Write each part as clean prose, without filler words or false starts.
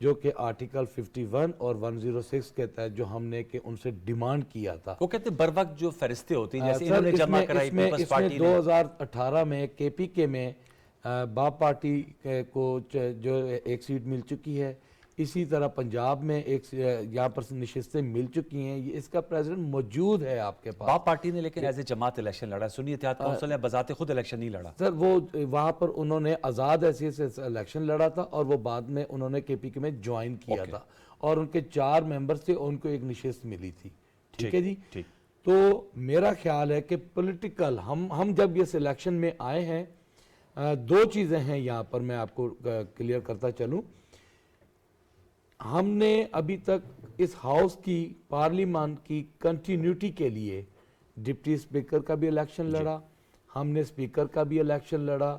جو کہ آرٹیکل 51 اور 106 کے تحت جو ہم نے کہ ان سے ڈیمانڈ کیا تھا. وہ کہتے ہیں بر وقت جو فہرستیں ہوتی ہیں جیسے سر انہوں نے جمع اس کرائی میں پیپلز پارٹی نے. 2018 میں کے پی کے میں باپ پارٹی کو جو ایک سیٹ مل چکی ہے. اسی طرح پنجاب میں ایک یہاں پر نشستیں مل چکی ہیں. اس کا پریزیڈنٹ موجود ہے آپ کے پاس. باپ پارٹی نے لیکن ایز اے جماعت الیکشن لڑا. سنی اتحاد کونسل نے بذات خود الیکشن نہیں لڑا. سر وہ وہاں پر انہوں نے آزاد حیثیت سے الیکشن لڑا تھا اور وہ بعد میں انہوں نے کے پی کے میں جوائن کیا تھا اور ان کے 4 ممبرز تھے. ان کو ایک نشست ملی تھی. ٹھیک ہے جی. تو میرا خیال ہے کہ پولیٹیکل ہم جب یہ سلیکشن میں آئے ہیں 2 چیزیں ہیں یہاں پر میں آپ کو کلیئر کرتا چلوں. ہم نے ابھی تک اس ہاؤس کی پارلیمان کی کنٹینیوٹی کے لیے ڈپٹی اسپیکر کا بھی الیکشن لڑا, ہم نے اسپیکر کا بھی الیکشن لڑا,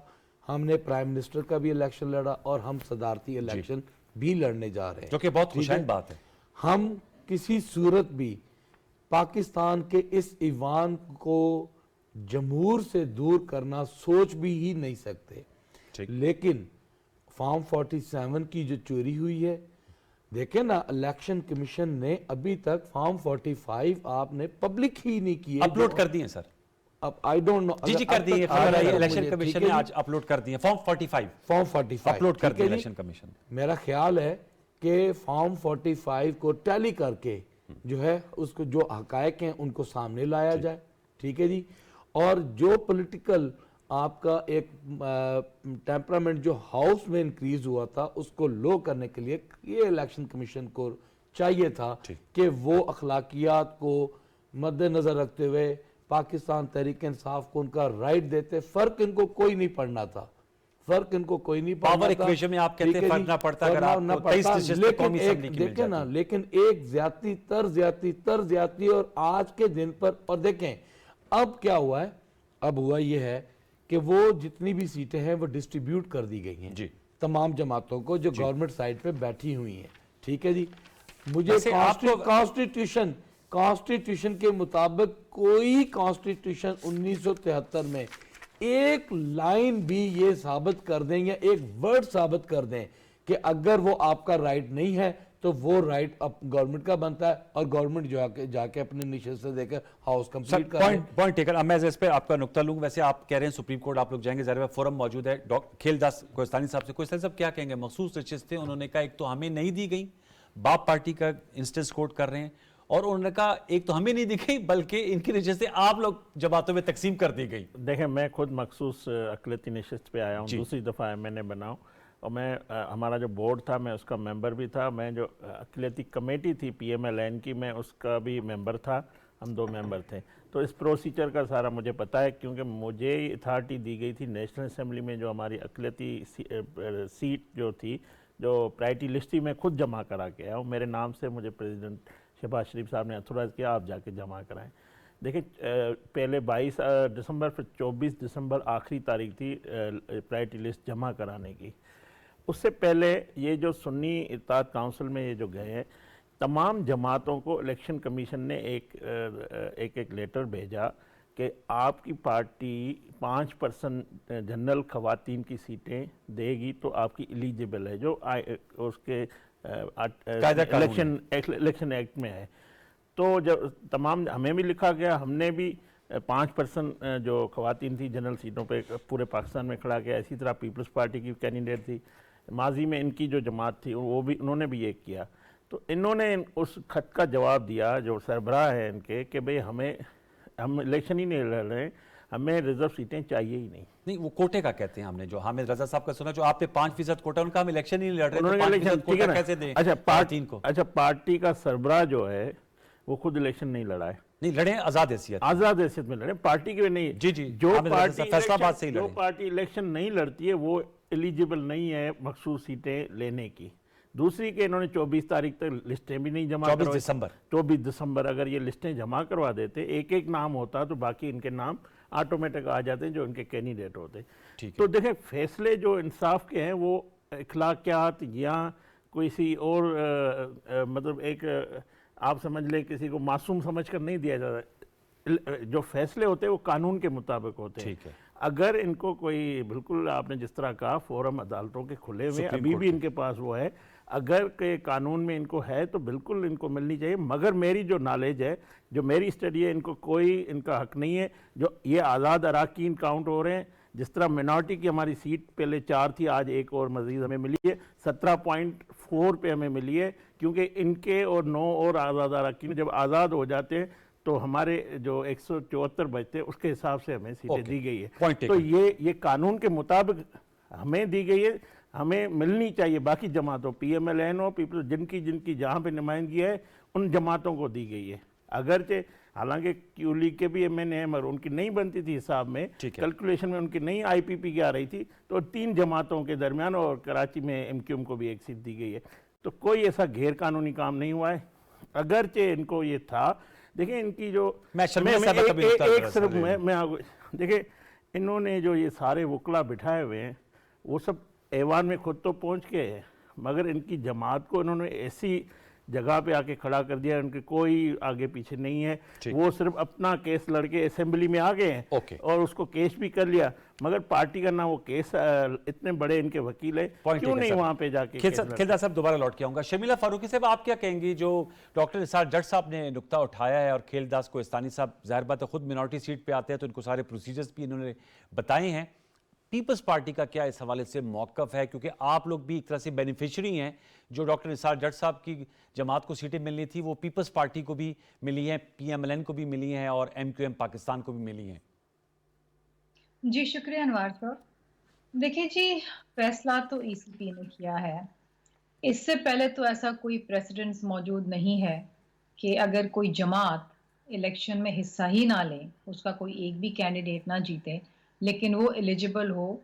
ہم نے پرائم منسٹر کا بھی الیکشن لڑا اور ہم صدارتی الیکشن بھی لڑنے جا رہے ہیں, جو کہ بہت خوشائن بات ہے. ہم کسی صورت بھی پاکستان کے اس ایوان کو جمہور سے دور کرنا سوچ بھی ہی نہیں سکتے. لیکن فارم 47 کی جو چوری ہوئی ہے, دیکھیں نا الیکشن کمیشن نے ابھی تک فارم 45 آپ نے پبلک ہی نہیں کیے. اپلوڈ کر دیے سر. اب آئی ڈونٹ نو. جی کر دیے, خبر آئی الیکشن کمیشن نے آج اپلوڈ کر دیے فارم 45 اپلوڈ کر دیے الیکشن کمیشن. میرا خیال ہے کہ فارم 45 کو ٹیلی کر کے جو ہے اس کو جو حقائق ہیں ان کو سامنے لایا جائے. ٹھیک ہے جی. اور جو پولیٹیکل آپ کا ایک ٹیمپرامنٹ جو ہاؤس میں انکریز ہوا تھا اس کو لو کرنے کے لیے یہ الیکشن کمیشن کو چاہیے تھا کہ وہ اخلاقیات کو مد نظر رکھتے ہوئے پاکستان تحریک انصاف کو ان کا رائٹ دیتے. فرق ان کو کوئی نہیں پڑنا تھا. پاور ایکویشن میں آپ کہتے ہیں فرق نہ پڑتا اگر آپ کو 23 نشستیں قومی اسمبلی کی مل جاتی. لیکن ایک زیادتی اور آج کے دن پر, اور دیکھیں اب کیا ہوا ہے, اب ہوا یہ ہے کہ وہ جتنی بھی سیٹیں ہیں وہ ڈسٹریبیوٹ کر دی گئی ہیں تمام جماعتوں کو جو گورنمنٹ سائٹ پہ بیٹھی ہوئی ہیں. ٹھیک ہے جی. مجھے کانسٹیٹیوشن کے مطابق کوئی کانسٹیٹیوشن 1973 میں ایک لائن بھی یہ ثابت کر دیں یا ایک ورڈ ثابت کر دیں کہ اگر وہ آپ کا رائٹ نہیں ہے تو وہ رائٹ گورنمنٹ کا بنتا ہے اور گورنمنٹ جا کے اپنی نشست سے دے کر ہاؤس کمپلیٹ کر رہے ہیں. Point taken. اب میں اس پہ آپ کا نقطہ لوں. ویسے آپ کہہ رہے ہیں سپریم کورٹ آپ لوگ جائیں گے, ظاہر ہے فورم موجود ہے. کھیل داس کوہستانی صاحب سے, کوہستانی صاحب کیا کہیں گے؟ مخصوص نشستیں انہوں نے کہا ایک تو ہمیں نہیں دی گئی, باپ پارٹی کا انسٹنس کوٹ کر رہے ہیں, اور انہوں نے کہا ایک تو ہمیں نہیں دی گئی بلکہ ان کی نشستیں آپ لوگ جماعتوں میں تقسیم کر دی گئی. دیکھیں میں خود مخصوص اقلیتی نشست پہ آیا ہوں, دوسری دفعہ میں نے بناؤں, اور میں ہمارا جو بورڈ تھا میں اس کا ممبر بھی تھا. میں جو اقلیتی کمیٹی تھی پی ایم ایل این کی میں اس کا بھی ممبر تھا. ہم 2 ممبر تھے. تو اس پروسیجر کا سارا مجھے پتہ ہے کیونکہ مجھے اتھارٹی دی گئی تھی نیشنل اسمبلی میں جو ہماری اقلیتی سیٹ جو تھی جو پرائرٹی لسٹ تھی میں خود جمع کرا کے آیا ہوں. میرے نام سے مجھے پریزیڈنٹ شہباز شریف صاحب نے اتھورائز کیا آپ جا کے جمع کرائیں. دیکھیں پہلے 22 دسمبر پھر 24 دسمبر آخری تاریخ تھی پرائرٹی لسٹ جمع کرانے کی. اس سے پہلے یہ جو سنی اتحاد کونسل میں یہ جو گئے ہیں تمام جماعتوں کو الیکشن کمیشن نے ایک لیٹر بھیجا کہ آپ کی پارٹی 5% جنرل خواتین کی سیٹیں دے گی تو آپ کی ایلیجیبل ہے, جو اس کے الیکشن ایکٹ میں ہے. تو جب تمام ہمیں بھی لکھا گیا, ہم نے بھی 5% جو خواتین تھی جنرل سیٹوں پہ پورے پاکستان میں کھڑا کیا. اسی طرح پیپلز پارٹی کی کینڈیڈیٹ تھی, ماضی میں ان کی جو جماعت تھی وہ بھی انہوں نے بھی یہ کیا. تو انہوں نے اس خط کا جواب دیا جو سربراہ ہیں ان کے کہ بھئی ہم الیکشن ہی نہیں لڑ رہے, ہمیں ریزرو سیٹیں چاہیے ہی نہیں. نہیں وہ کوٹے کا کہتے ہیں, ہم نے جو حامد رضا صاحب کا سنا جو آپ پہ 5% کوٹا, ان کا ہم الیکشن ہی نہیں لڑ رہے تو 5% کوٹا کیسے دیں خواتین کو؟ اچھا پارٹی کا سربراہ جو ہے وہ خود الیکشن نہیں لڑا ہے. نہیں لڑے آزاد حیثیت میں لڑے, پارٹی کے نہیں. جی جو پارٹی الیکشن نہیں لڑتی ہے وہ ایلیجیبل نہیں ہے مخصوص سیٹیں لینے کی. دوسری کہ انہوں نے 24 تاریخ تک لسٹیں بھی نہیں جمع کروائی. 24 دسمبر اگر یہ لسٹیں جمع کروا دیتے, ایک نام ہوتا تو باقی ان کے نام آٹومیٹک آ جاتے ہیں جو ان کے کینڈیڈیٹ ہوتے. تو دیکھیں فیصلے جو انصاف کے ہیں وہ اخلاقیات یا کسی اور مطلب ایک آپ سمجھ لیں کسی کو معصوم سمجھ کر نہیں دیا جاتا. جو فیصلے ہوتے ہیں وہ قانون کے مطابق ہوتے ہیں. اگر ان کو کوئی بالکل آپ نے جس طرح کہا فورم عدالتوں کے کھلے ہوئے ابھی بھی ان کے پاس وہ ہے, اگر کہ قانون میں ان کو ہے تو بالکل ان کو ملنی چاہیے، مگر میری جو نالج ہے، جو میری اسٹڈی ہے، ان کو کوئی ان کا حق نہیں ہے. جو یہ آزاد اراکین کاؤنٹ ہو رہے ہیں، جس طرح منارٹی کی ہماری سیٹ پہلے 4 تھی، آج ایک اور مزید ہمیں ملی ہے، 17.4 پہ ہمیں ملی ہے، کیونکہ ان کے اور 9 اور آزاد اراکین جب آزاد ہو جاتے ہیں تو ہمارے جو 174 بچتے ہیں اس کے حساب سے ہمیں سیٹیں دی گئی ہے. تو یہ قانون کے مطابق ہمیں دی گئی ہے، ہمیں ملنی چاہیے. باقی جماعتوں پی ایم ایل این ہو، پیپل جن کی جہاں پہ نمائندگی ہے ان جماعتوں کو دی گئی ہے. اگرچہ حالانکہ کیو لیگ کے بھی ایم این اے مگر ان کی نہیں بنتی تھی حساب میں، کیلکولیشن میں ان کی نہیں آئی پی پی کی آ رہی تھی، تو 3 جماعتوں کے درمیان، اور کراچی میں ایم کیو ایم کو بھی ایک سیٹ دی گئی ہے. تو کوئی ایسا غیر قانونی کام نہیں ہوا ہے. اگرچہ ان کو یہ تھا، دیکھیں ان کی جو دیکھیں انہوں نے جو یہ سارے وکلا بٹھائے ہوئے ہیں وہ سب ایوان میں خود تو پہنچ کے ہیں، مگر ان کی جماعت کو انہوں نے ایسی جگہ پہ آ کے کھڑا کر دیا، ان کے کوئی آگے پیچھے نہیں ہے. وہ صرف اپنا کیس لڑ کے اسمبلی میں آ گئے ہیں اور اس کو کیس بھی کر لیا، مگر پارٹی کا نہ وہ کیس، اتنے بڑے ان کے وکیل ہیں، کیوں نہیں وہاں پہ جا کے کھیلدار صاحب دوبارہ لوٹ کے آؤں گا. شمیلہ فاروقی صاحب آپ کیا کہیں گی؟ جو ڈاکٹر نثار جٹ صاحب نے نقطہ اٹھایا ہے، اور کھیلدار کوہستانی صاحب ظاہر بات ہے خود منارٹی سیٹ پہ آتے ہیں تو ان کو سارے پروسیجرز بھی انہوں نے بتائے ہیں. پیپلز پارٹی کا کیا اس حوالے سے موقف ہے؟ کیونکہ آپ لوگ بھی ایک طرح سے بینیفیشری ہیں. جو ڈاکٹر نثار جٹ صاحب کی جماعت کو سیٹیں ملنی تھی وہ پیپلز پارٹی کو بھی ملی ہیں، پی ایم ایل این کو بھی ملی ہیں، اور ایم کیو ایم پاکستان کو بھی ملی ہیں. جی شکریہ انوار صاحب. دیکھیں جی، فیصلہ تو ای سی پی نے کیا ہے. اس سے پہلے تو ایسا کوئی پریسیڈنٹس موجود نہیں ہے کہ اگر کوئی جماعت الیکشن میں حصہ ہی نہ لے، اس کا کوئی ایک بھی کینڈیڈیٹ نہ جیتے، لیکن وہ ایلیجیبل ہو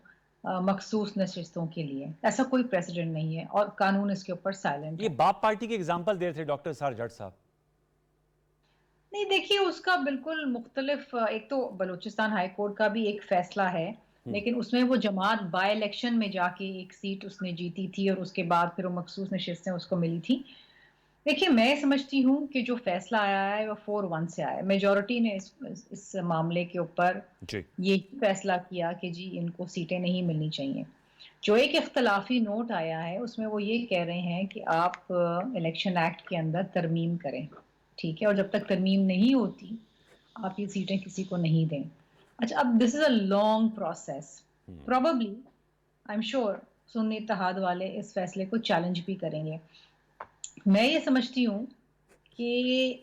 مخصوص نشستوں کے لیے. ایسا کوئی پریسیڈنٹ نہیں ہے، اور قانون اس کے اوپر سائلنٹ ہے. یہ باپ پارٹی کے اگزامپل دے رہے تھے ڈاکٹر نثار جٹ صاحب. نہیں دیکھیے، اس کا بالکل مختلف، ایک تو بلوچستان ہائی کورٹ کا بھی ایک فیصلہ ہے، لیکن اس میں وہ جماعت بائی الیکشن میں جا کے ایک سیٹ اس نے جیتی تھی، اور اس کے بعد پھر وہ مخصوص نشستیں اس کو ملی تھی. دیکھیے میں سمجھتی ہوں کہ جو فیصلہ آیا ہے وہ 4-1 سے آیا ہے. میجورٹی نے اس معاملے کے اوپر یہ فیصلہ کیا کہ جی ان کو سیٹیں نہیں ملنی چاہیے. جو ایک اختلافی نوٹ آیا ہے اس میں وہ یہ کہہ رہے ہیں کہ آپ الیکشن ایکٹ کے اندر ترمیم کریں، ٹھیک ہے، اور جب تک ترمیم نہیں ہوتی آپ یہ سیٹیں کسی کو نہیں دیں. اچھا، اب this is a long process. Probably I am sure Sunni Ittehad والے اس فیصلے کو چیلنج بھی کریں گے. میں یہ سمجھتی ہوں کہ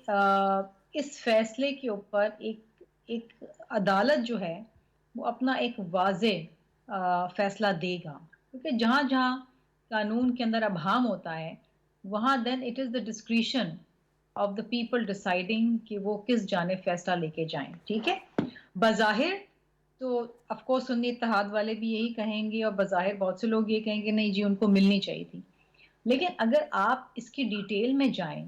اس فیصلے کے اوپر ایک عدالت جو ہے وہ اپنا ایک واضح فیصلہ دے گا، کیونکہ جہاں جہاں قانون کے اندر ابہام ہوتا ہے وہاں then it is the discretion of the people deciding کہ وہ کس جانب فیصلہ لے کے جائیں. ٹھیک ہے، بظاہر تو آف کورس سنی اتحاد والے بھی یہی کہیں گے، اور بظاہر بہت سے لوگ یہ کہیں گے نہیں جی ان کو ملنی چاہیے تھی. لیکن اگر آپ اس کی ڈیٹیل میں جائیں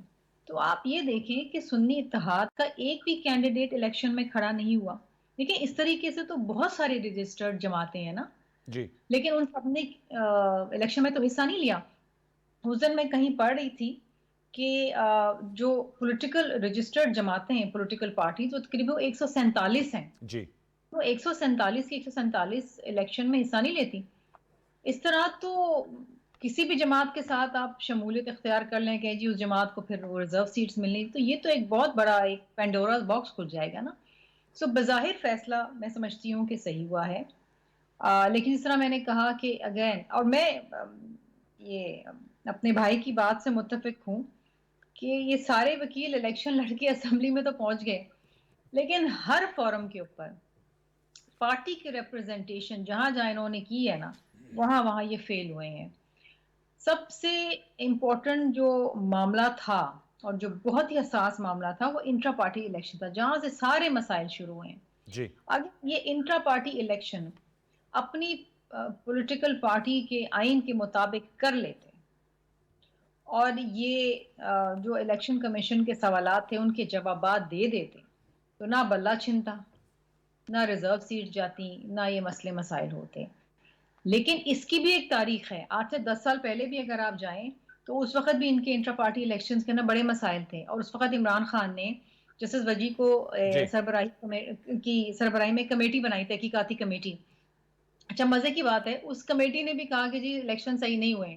تو آپ یہ دیکھیں کہ سنی اتحاد کا ایک بھی کینڈیڈیٹ الیکشن میں کھڑا نہیں ہوا. دیکھیں اس طریقے سے تو بہت سارے رجسٹرڈ جماعتیں ہیں نا، جی، لیکن ان سب نے الیکشن میں تو حصہ نہیں لیا. اس دن میں کہیں پڑھ رہی تھی کہ جو پولیٹیکل رجسٹرڈ جماعتیں ہیں، پولیٹیکل پارٹیز، وہ تقریباً 147 ہیں. جی، تو 147 کی 147 الیکشن میں حصہ نہیں لیتی. اس طرح تو کسی بھی جماعت کے ساتھ آپ شمولیت اختیار کر لیں کہ جی اس جماعت کو پھر وہ ریزرو سیٹس ملنی، تو یہ تو ایک بہت بڑا ایک پینڈوراز باکس کھل جائے گا نا. سو بظاہر فیصلہ میں سمجھتی ہوں کہ صحیح ہوا ہے، لیکن اس طرح میں نے کہا کہ اگین، اور میں یہ اپنے بھائی کی بات سے متفق ہوں کہ یہ سارے وکیل الیکشن لڑ کے اسمبلی میں تو پہنچ گئے، لیکن ہر فورم کے اوپر پارٹی کی ریپرزنٹیشن جہاں جہاں انہوں نے کی ہے نا وہاں یہ فیل ہوئے ہیں. سب سے امپورٹنٹ جو معاملہ تھا اور جو بہت ہی حساس معاملہ تھا وہ انٹرا پارٹی الیکشن تھا، جہاں سے سارے مسائل شروع ہوئے ہیں. جی، اگر یہ انٹرا پارٹی الیکشن اپنی پولیٹیکل پارٹی کے آئین کے مطابق کر لیتے اور یہ جو الیکشن کمیشن کے سوالات تھے ان کے جوابات دے دیتے تو نہ بلہ چھنتا، نہ ریزرو سیٹ جاتی، نہ یہ مسئلے مسائل ہوتے. لیکن اس کی بھی ایک تاریخ ہے. 8 سے 10 سال پہلے بھی اگر آپ جائیں تو اس وقت بھی ان کے انٹرا پارٹی الیکشنز کے نا بڑے مسائل تھے، اور اس وقت عمران خان نے جسٹس وجی کو سربراہی میں کمیٹی بنائی، تحقیقاتی کمیٹی. اچھا مزے کی بات ہے اس کمیٹی نے بھی کہا کہ جی الیکشن صحیح نہیں ہوئے،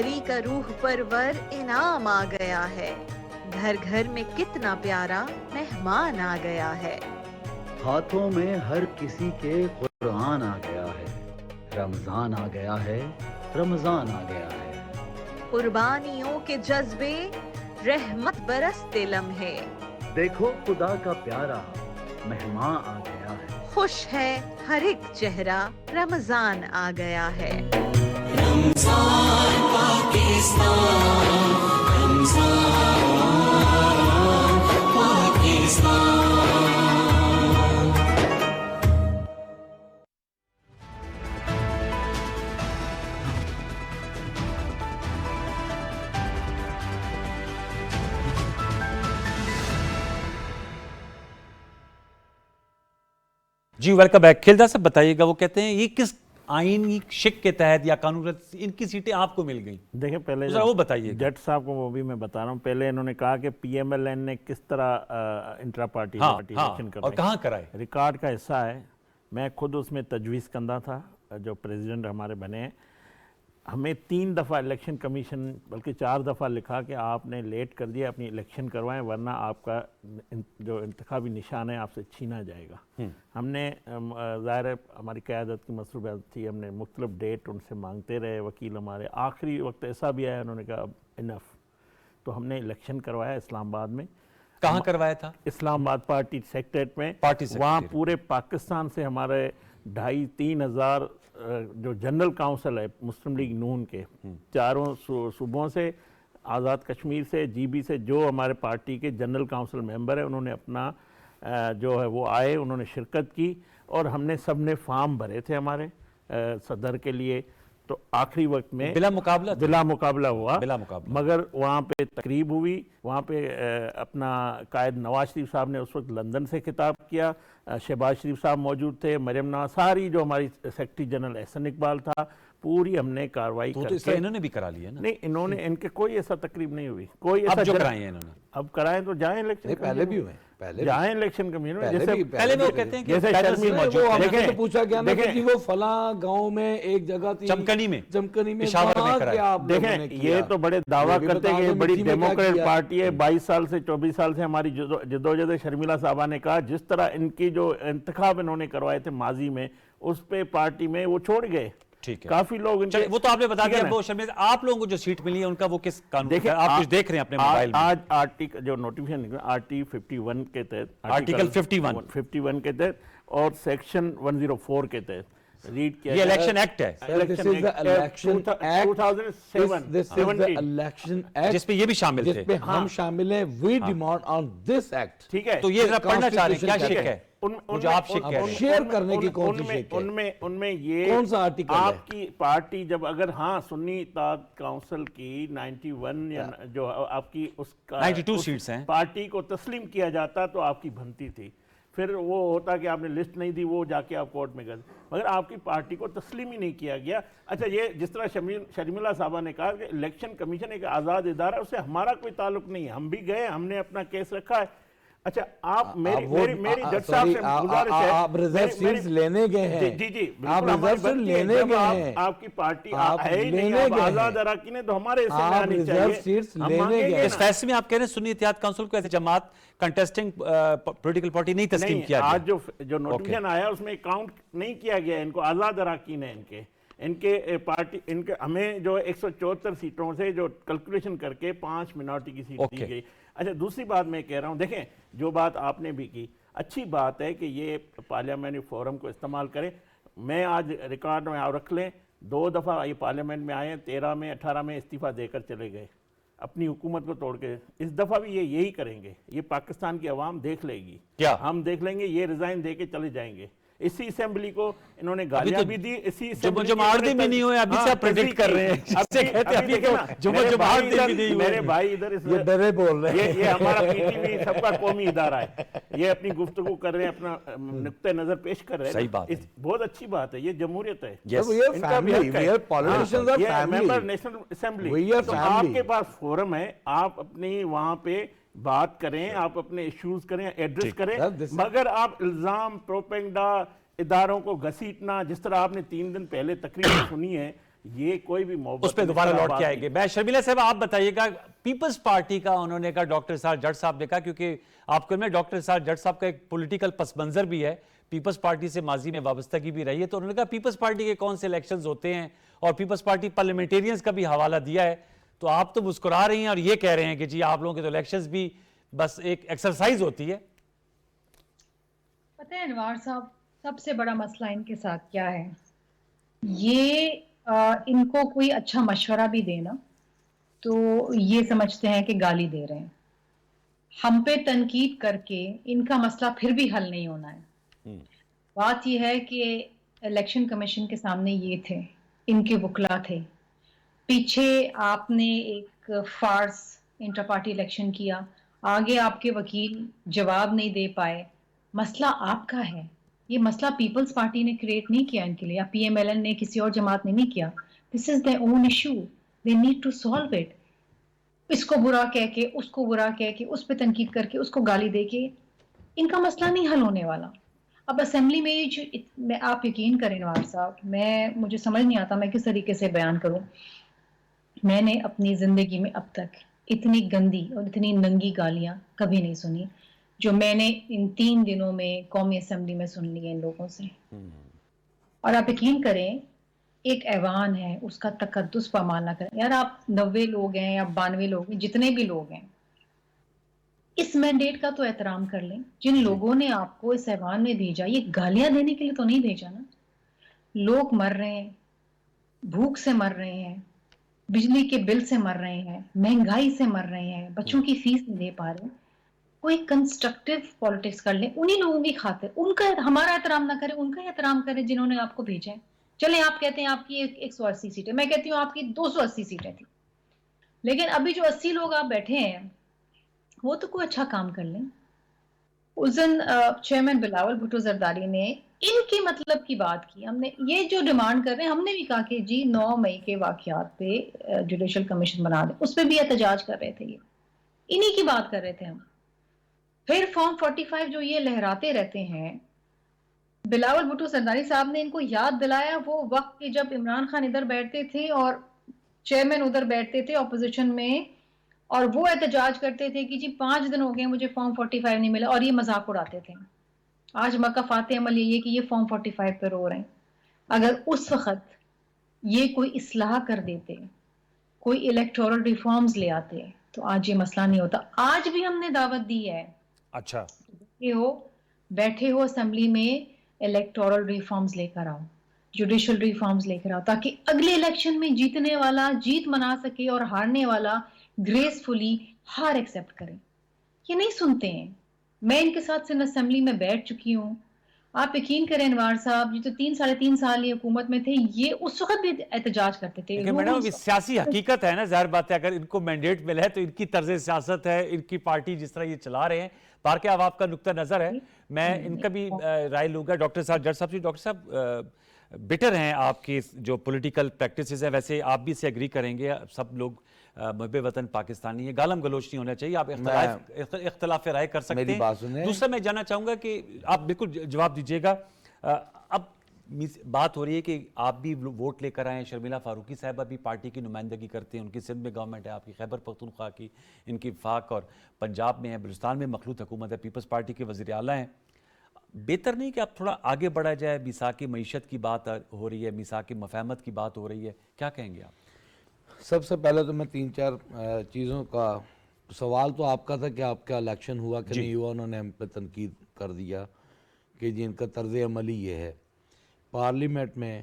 بھری کا روح پرور انعام آ گیا ہے، گھر گھر میں کتنا پیارا مہمان آ گیا ہے۔ ہاتھوں میں ہر کسی کے قرآن آ گیا ہے، رمضان آ گیا ہے، رمضان آ گیا ہے۔ قربانیوں کے جذبے، رحمت برستے لمحے، دیکھو خدا کا پیارا مہمان آ گیا ہے۔ خوش ہے ہر ایک چہرہ، رمضان آ گیا ہے۔ جی ویلکم بیک۔ کھیلدار صاحب بتائیے گا، وہ کہتے ہیں یہ کس آئینی شک کے تحت یا قانون ان کی سیٹیں آپ کو مل گئیں؟ دیکھیں پہلے ذرا وہ بتائیے۔ جٹ صاحب کو وہ بھی میں بتا رہا ہوں، پہلے انہوں نے کہا کہ پی ایم ایل این نے کس طرح انٹرا پارٹی الیکشن اور کہاں کرائے؟ ریکارڈ کا حصہ ہے، میں خود اس میں تجویز کندہ تھا، جو پریزیڈنٹ ہمارے بنے ہیں۔ ہمیں 3 دفعہ الیکشن کمیشن بلکہ 4 دفعہ لکھا کہ آپ نے لیٹ کر دیا، اپنی الیکشن کروائیں ورنہ آپ کا جو انتخابی نشان ہے آپ سے چھینا جائے گا۔ ہم نے ظاہر ہے ہماری قیادت کی مصروفیات تھی، ہم نے مختلف ڈیٹ ان سے مانگتے رہے، وکیل ہمارے آخری وقت ایسا بھی آیا انہوں نے کہا اب انف، تو ہم نے الیکشن کروایا اسلام آباد میں۔ کہاں کروایا تھا؟ اسلام آباد پارٹی سیکریٹریٹ میں۔ پارٹی وہاں سیکریٹریٹ۔ پورے پاکستان سے ہمارے 2,500-3 ہزار جو جنرل کاؤنسل ہے مسلم لیگ نون کے، چاروں صوبوں سے، آزاد کشمیر سے، جی بی سے، جو ہمارے پارٹی کے جنرل کاؤنسل ممبر ہیں انہوں نے اپنا جو ہے وہ آئے، انہوں نے شرکت کی، اور ہم نے سب نے فارم بھرے تھے ہمارے صدر کے لیے۔ تو آخری وقت میں بلا مقابلہ بلا مقابلہ ہوا، بلا مقابلہ، مگر وہاں پہ تقریب ہوئی، وہاں پہ اپنا قائد نواز شریف صاحب نے اس وقت لندن سے خطاب کیا، شہباز شریف صاحب موجود تھے، مریم نواز، ساری جو ہماری سیکرٹری جنرل احسن اقبال تھا، پوری ہم نے کاروائی تو کر اس کے، طرح انہوں نے بھی کرا لیا نا؟ نہیں انہوں نے، ان کے کوئی ایسا تقریب نہیں ہوئی، کوئی ایسا اب جو کرائے ہیں انہوں نے، اب کرائیں تو جائیں الیکشن، پہلے بھی ہوئے، پہلے جائیں الیکشن کمیشن، جیسے پہلے وہ کہتے ہیں کہ جیسے پیدل شرمی سے موجود وہ ہم دیکھیں، سے تو پوچھا گیا نا کہ دیکھیں، جی وہ فلاں گاؤں میں ایک جگہ تھی، چمکنی میں، چمکنی میں، پشاور میں وہاں کرائے۔ کیا آپ لوگوں نے دیکھیں کیا؟ یہ تو بڑے دعویٰ یہ بھی کرتے بتا ہیں کہ دو بڑی مٹی میں کیا ڈیموکریٹ کیا؟ پارٹی ہے، 22 سال سے 24 سال سے ہماری جدوجہد شرمیلا صاحبہ نے کہا جس طرح ان کی جو انتخاب انہوں نے کروائے تھے ماضی میں، اس پہ پارٹی میں وہ چھوڑ گئے، ٹھیک ہے، کافی لوگ ان کے، وہ تو آپ نے بتا دیا۔ وہ شرمیلا، آپ لوگوں کو جو سیٹ ملی ہے ان کا وہ کس قانون دیکھیں آپ کچھ دیکھ رہے ہیں اپنے موبائل میں؟ آج آرٹیکل جو نوٹیفیکیشن نکلا آرٹی 51 کے تحت، آرٹیکل 51 کے تحت اور سیکشن 104 کے تحت ریڈ کیا یہ الیکشن ایکٹ ہے This is the election act. 2007 This is the election act جس پہ یہ بھی شامل جس تھے۔ پہ ہم شامل ہیں۔ We demand on this act. ٹھیک ہے، تو یہ ذرا پڑھنا چاہ رہے ہیں کیا شک ہے؟ ان جو آپ شک کہہ رہے ہیں، شیئر کرنے کی کون سی شک ہے؟ ان میں یہ کون سا آرٹیکل ہے؟ آپ کی پارٹی جب اگر ہاں سنی اتحاد کاؤنسل کی 91 یا جو آپ کی اس کا 92 سیٹس ہیں، پارٹی کو تسلیم کیا جاتا تو آپ کی بنتی تھی، پھر وہ ہوتا کہ آپ نے لسٹ نہیں دی، وہ جا کے آپ کورٹ میں گئے، مگر آپ کی پارٹی کو تسلیم ہی نہیں کیا گیا۔ اچھا یہ جس طرح شرمیلا صاحبہ نے کہا کہ الیکشن کمیشن ایک آزاد ادارہ ہے، اس سے ہمارا کوئی تعلق نہیں ہے، ہم بھی گئے، ہم نے اپنا کیس رکھا ہے۔ اچھا آپ میری جج صاحب سے گزارش ہے، آپ ریزرو سیٹس لینے گئے ہیں، جی جی آپ ریزرو سیٹ لینے گئے ہیں، آپ کی پارٹی آپ ہے ہی نہیں، لینے آپ گئے ہیں، آزاد اراکین ہیں تو ہمارے حصے میں آپ آنی ریزرو چاہیے، سیٹس ہم لینے مانگیں گئے گے ہیں۔ اس فیصلے میں آپ کہہ رہے ہیں سنی اتحاد کونسل کو ایسے جماعت کنٹیسٹنگ پولیٹیکل پارٹی نہیں تسلیم نہیں، کیا گیا؟ آج جو نوٹیفیکیشن آیا اس میں کاؤنٹ نہیں کیا گیا، ان کو آزاد اراکین ہیں، ان کے پارٹی، ان کے ہمیں جو 174 سیٹوں سے جو کیلکولیشن کر کے 5 منارٹی کی سیٹ دی گئی۔ اچھا دوسری بات میں کہہ رہا ہوں، دیکھیں جو بات آپ نے بھی کی، اچھی بات ہے کہ یہ پارلیمنٹری فورم کو استعمال کریں۔ میں آج ریکارڈ میں آپ رکھ لیں، 2 دفعہ یہ پارلیمنٹ میں آئے، 13 میں 18 میں استعفیٰ دے کر چلے گئے اپنی حکومت کو توڑ کے، اس دفعہ بھی یہ یہی کریں گے، یہ پاکستان کی عوام دیکھ لے گی، کیا ہم دیکھ لیں گے، یہ ریزائن دے کے چلے جائیں گے۔ اسی اسمبلی کو انہوں نے گالیاں بھی دی، اسی اسمبلی جو معارضے میں نہیں ہوئے ابھی سے آپ پریڈکٹ کر رہے ہیں، جس سے کہتے ہیں ابھی تو جو معارضے میں نہیں ہوئے، میرے بھائی ادھر یہ ڈرے بول رہے ہیں، یہ ہمارا پی ٹی وی سب کا قومی ادارہ ہے، یہ اپنی گفتگو کر رہے ہیں، اپنا نقطہ نظر پیش کر رہے ہیں، صحیح بات ہے، بہت اچھی بات ہے، یہ جمہوریت ہے، ان کا بھی حق ہے، پولیٹیشنز اور ممبر نیشنل اسمبلی، تو آپ کے پاس فورم ہے، آپ اپنی وہاں پہ بات کریں، آپ اپنے ایشوز کریں، ایڈریس کریں، مگر آپ الزام، پروپیگنڈا، اداروں کو گھسیٹنا، جس طرح آپ نے 3 دن پہلے تقریر سنی ہے یہ کوئی بھی محبت اس پہ دوبارہ لوٹ کے آئے گے. میں شرمیلا صاحب آپ بتائیے گا, پیپلز پارٹی کا انہوں نے کہا, ڈاکٹر اسحاق جٹ صاحب نے کہا, کیونکہ آپ کو میں ڈاکٹر اسحاق جٹ صاحب کا ایک پولیٹیکل پس منظر بھی ہے, پیپلز پارٹی سے ماضی میں وابستگی بھی رہی ہے, تو انہوں نے کہا پیپلز پارٹی کے کون سے الیکشنز ہوتے ہیں, اور پیپلز پارٹی پارلیمنٹیرینز کا بھی حوالہ دیا ہے. تو آپ تو مسکرا رہی ہیں اور یہ کہہ رہے ہیں کہ جی آپ لوگوں کے تو الیکشنز بھی بس ایک ایکسرسائز ہوتی ہے. پتہ ہے انوار صاحب, سب سے بڑا مسئلہ ان کے ساتھ کیا ہے, یہ ان کو کوئی اچھا مشورہ بھی دینا تو یہ سمجھتے ہیں کہ گالی دے رہے ہیں. ہم پہ تنقید کر کے ان کا مسئلہ پھر بھی حل نہیں ہونا ہے. بات یہ ہے کہ الیکشن کمیشن کے سامنے یہ تھے, ان کے وکلا تھے, پیچھے آپ نے ایک فارس انٹر پارٹی الیکشن کیا, آگے آپ کے وکیل جواب نہیں دے پائے. مسئلہ آپ کا ہے, یہ مسئلہ پیپلز پارٹی نے کریٹ نہیں کیا ان کے لیے, یا پی ایم ایل این نے کسی اور جماعت نے نہیں کیا. دس از their own issue, they need to solve it. اس کو برا کہہ کے, اس کو برا کہہ کے, اس پہ تنقید کر کے, اس کو گالی دے کے ان کا مسئلہ نہیں حل ہونے والا. اب اسمبلی میں جو آپ یقین کریں انوار صاحب, مجھے سمجھ نہیں آتا میں کس طریقے سے بیان کروں. میں نے اپنی زندگی میں اب تک اتنی گندی اور اتنی ننگی گالیاں کبھی نہیں سنی جو میں نے ان 3 دنوں میں قومی اسمبلی میں سن لی ہے ان لوگوں سے. اور آپ یقین کریں, ایک ایوان ہے, اس کا تقدس پامال نہ کریں. یار آپ 90 لوگ ہیں یا 92 لوگ ہیں, جتنے بھی لوگ ہیں, اس مینڈیٹ کا تو احترام کر لیں. جن لوگوں نے آپ کو اس ایوان میں بھیجا, یہ گالیاں دینے کے لیے تو نہیں بھیجا نا. لوگ مر رہے ہیں, بھوک سے مر رہے ہیں, بجلی کے بل سے مر رہے ہیں, مہنگائی سے مر رہے ہیں, بچوں کی فیس نہیں دے پا رہے. کوئی کنسٹرکٹیو پالیٹکس کر لیں انہی لوگوں کی خاطر. ان کا ہمارا احترام نہ کریں, ان کا احترام کریں جنہوں نے آپ کو بھیجا ہے. چلیں آپ کہتے ہیں آپ کی 180 سیٹیں, میں کہتی ہوں آپ کی 280 سیٹیں تھیں, لیکن ابھی جو 80 لوگ آپ بیٹھے ہیں وہ تو کوئی اچھا کام کر لیں. اس دن چیئرمین بلاول بھٹو زرداری نے ان کی مطلب کی بات کی. ہم نے یہ جو ڈیمانڈ کر رہے ہیں, ہم نے بھی کہا کہ جی 9 مئی کے واقعات پہ جوڈیشل کمیشن بنا دیں, اس پہ بھی احتجاج کر رہے تھے, یہ انہی کی بات کر رہے تھے ہم. پھر فارم 45 جو یہ لہراتے رہتے ہیں, بلاول بھٹو زرداری صاحب نے ان کو یاد دلایا وہ وقت کہ جب عمران خان ادھر بیٹھتے تھے اور چیئرمین ادھر بیٹھتے تھے اپوزیشن میں, اور وہ احتجاج کرتے تھے کہ جی 5 دن ہو گئے مجھے فارم 45 نہیں ملا, اور یہ مذاق اڑاتے تھے. آج مکافات عمل یہ ہے کہ یہ فارم 45 پہ رو رہے ہیں. اگر اس وقت یہ کوئی اصلاح کر دیتے, کوئی الیکٹورل ریفارمز لے آتے, تو آج یہ مسئلہ نہیں ہوتا. آج بھی ہم نے دعوت دی ہے, اچھا بیٹھے ہو اسمبلی میں, الیکٹورل ریفارمز لے کر آؤ, جوڈیشل ریفارمز لے کر آؤ, تاکہ اگلے الیکشن میں جیتنے والا جیت منا سکے اور ہارنے والا گریسفلی ہار ایکسپٹ کرے. یہ نہیں سنتے ہیں. میں ان کے ساتھ سندھ اسمبلی میں بیٹھ چکی ہوں. آپ یقین کریں انوار صاحب, یہ تو 3-3.5 سال یہ حکومت میں تھے, یہ اس وقت بھی احتجاج کرتے تھے. لیکن میڈم ابھی سیاسی حقیقت ہے نا, ظاہر بات ہے اگر ان کو مینڈیٹ ملا ہے تو ان کی طرز سیاست ہے, ان کی پارٹی جس طرح یہ چلا رہے ہیں. بارکہ اب آپ کا نقطہ نظر ہے, میں ان کا بھی رائے لوں گا. ڈاکٹر صاحب جٹ صاحب, ڈاکٹر صاحب بیٹر ہیں آپ کی جو پولیٹیکل پریکٹسز ہیں, ویسے آپ بھی سے اگری کریں گے, سب لوگ محب وطن پاکستانی ہے, گالم گلوچ نہیں ہونا چاہیے, آپ اختلاف رائے کر سکتے ہیں. دوسرا میں جاننا چاہوں گا کہ آپ بالکل جواب دیجیے گا, اب بات ہو رہی ہے کہ آپ بھی ووٹ لے کر آئے ہیں, شرمیلا فاروقی صاحبہ بھی پارٹی کی نمائندگی کرتے ہیں, ان کی سندھ میں گورنمنٹ ہے, آپ کی خیبر پختونخوا کی, ان کی وفاق, اور پنجاب میں ہے, بلوچستان میں مخلوط حکومت ہے, پیپلز پارٹی کے وزیر اعلیٰ ہیں. بہتر نہیں کہ آپ تھوڑا آگے بڑھا جائے؟ میثاق معیشت کی بات ہو رہی ہے, میثاق مفاہمت کی بات ہو رہی ہے, کیا کہیں گے آپ؟ سب سے پہلے تو میں 3-4 چیزوں کا, سوال تو آپ کا تھا کہ آپ کا الیکشن ہوا کہ نہیں ہوا. انہوں نے ہم پہ تنقید کر دیا کہ جی ان کا طرز عمل ہی یہ ہے. پارلیمنٹ میں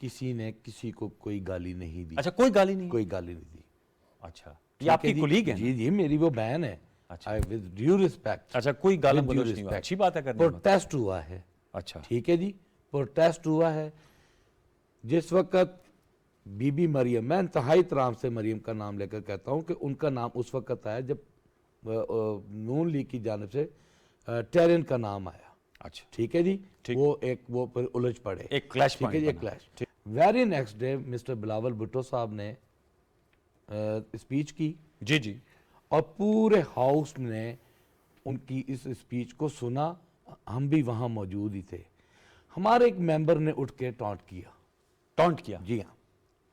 کسی نے کسی کو کوئی گالی نہیں دی. اچھا, کوئی گالی نہیں؟ کوئی گالی نہیں دی. اچھا, یہ آپ کی کولیگ ہیں؟ جی جی, میری وہ بہن ہے. with due respect. اچھا, کوئی گالم گلوچ نہیں ہوا, اچھی بات ہے کرنے میں. پروٹیسٹ ہوا ہے. اچھا, ٹھیک ہے جی, پروٹیسٹ ہوا ہے. جس وقت بی بی مریم, میں انتہائی احترام سے مریم کا نام لے کر کہتا ہوں کہ ان کا نام اس وقت آیا جب نون لیگ کی جانب سے ٹیرن کا نام آیا. اچھا, ٹھیک ہے جی, وہ پر الجھ پڑے, ایک کلیش ٹھیک ہے جی, ایک clash. Very next day mister Bilawal Bhutto صاحب نے اسپیچ کی. جی جی, اور پورے ہاؤس نے ان کی اس اسپیچ کو سنا, ہم بھی وہاں موجود ہی تھے. ہمارے ایک ممبر نے اٹھ کے ٹانٹ کیا. ٹانٹ کیا؟ جی ہاں,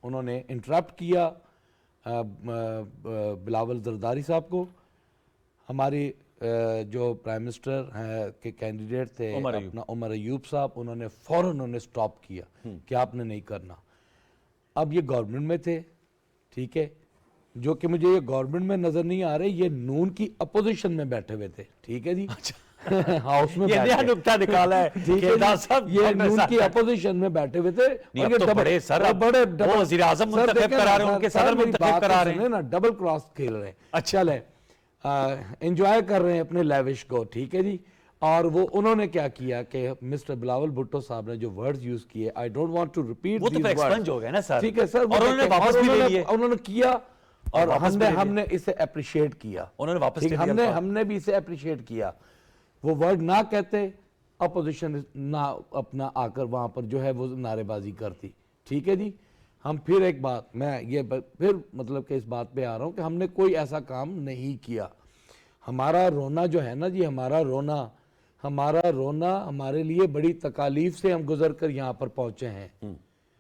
انہوں نے انٹرپٹ کیا بلاول زرداری صاحب کو. ہماری جو پرائم منسٹر کے کینڈیڈیٹ تھے اپنا عمر ایوب صاحب, انہوں نے فوراً انہوں نے سٹاپ کیا کہ آپ نے نہیں کرنا. اب یہ گورنمنٹ میں تھے, ٹھیک ہے, جو کہ مجھے یہ گورنمنٹ میں نظر نہیں آ رہے, یہ نون کی اپوزیشن میں بیٹھے ہوئے تھے, ٹھیک ہے جی, ہاؤس میں یہ نیا نکتہ نکالا ہے کہ ڈاکٹر صاحب یہ نون کی اپوزیشن میں بیٹھے ہوئے تھے. نہیں اب تو بڑے سر وہ وزیر اعظم منتخب کرا رہے ہیں, ان کے صدر منتخب کرا رہے ہیں نا, ڈبل کراس کھیل رہے ہیں. اچھا لے انجوائے کر رہے ہیں اپنے لیوش کو, ٹھیک ہے جی. اور وہ انہوں نے کیا کیا کہ مسٹر بلاول بھٹو صاحب نے جو ورڈز یوز کیے, I don't want to repeat وہ تو پھر ایکسپنج ہو گئے نا سر, ٹھیک ہے سر, اور انہوں نے واپس بھی لے لیے, انہوں نے کیا, اور ہم نے اسے اپریشیٹ کیا, انہوں نے واپس لے لیا, ہم نے بھی اسے اپریشیٹ کیا. وہ ورڈ نہ کہتے, اپوزیشن نہ اپنا آ کر وہاں پر جو ہے وہ نعرے بازی کرتی, ٹھیک ہے جی. ہم پھر ایک بات, میں یہ پھر مطلب کہ اس بات پہ آ رہا ہوں کہ ہم نے کوئی ایسا کام نہیں کیا. ہمارا رونا جو ہے نا جی, ہمارا رونا ہمارے لیے بڑی تکالیف سے ہم گزر کر یہاں پر پہنچے ہیں.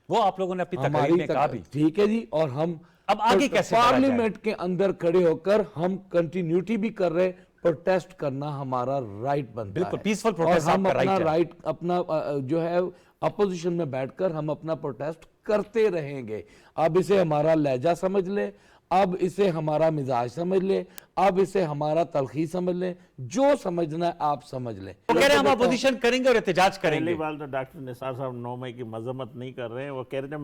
وہ آپ لوگوں نے اپنی تقریر میں کہا بھی, ٹھیک ہے جی. اور ہم اب آگے کیسے پارلیمنٹ کے اندر کھڑے ہو کر ہم کنٹینیوٹی بھی کر رہے, پروٹیسٹ کرنا ہمارا رائٹ بنتا ہے, بالکل پیسفل پروٹیسٹ ہم اپنا رائٹ اپنا جو ہے اپوزیشن میں بیٹھ کر ہم اپنا پروٹیسٹ کرتے رہیں گے. اب اسے ہمارا لہجہ سمجھ لے, اب اسے ہمارا مزاج سمجھ لے, اب اسے ہمارا تلخی سمجھ لیں, جو سمجھنا ہے آپ سمجھ لیں. وہ کہہ رہے ہیں ہم اپوزیشن کریں گے اور احتجاج کریں پہلی گے. بات تو ڈاکٹر نثار صاحب 9 مئی کی مذمت نہیں کر رہے ہیں, وہ کہہ رہے ہیں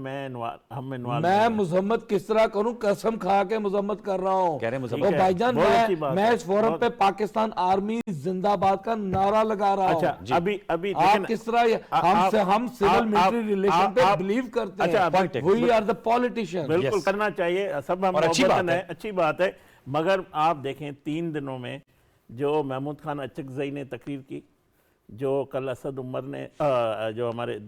میں مذمت کس طرح کروں, قسم کھا کے مذمت کر رہا ہوں. کہہ رہے ہیں مذمت, بھائی جان میں اس فورم پہ پاکستان آرمی زندہ باد کا نعرہ لگا رہا ہوں. اچھا ابھی آپ کس طرح ہم سول ملٹری ریلیشن پہ بلیو کرتے ہیں, وی آر دا پولیٹیشین. بالکل کرنا چاہیے, سب ہم محبت ہے, اچھی بات ہے. مگر آپ دیکھیں 3 دنوں میں جو محمود خان اچکزئی نے تقریر کی, جو کل اسد عمر نے جو ہمارے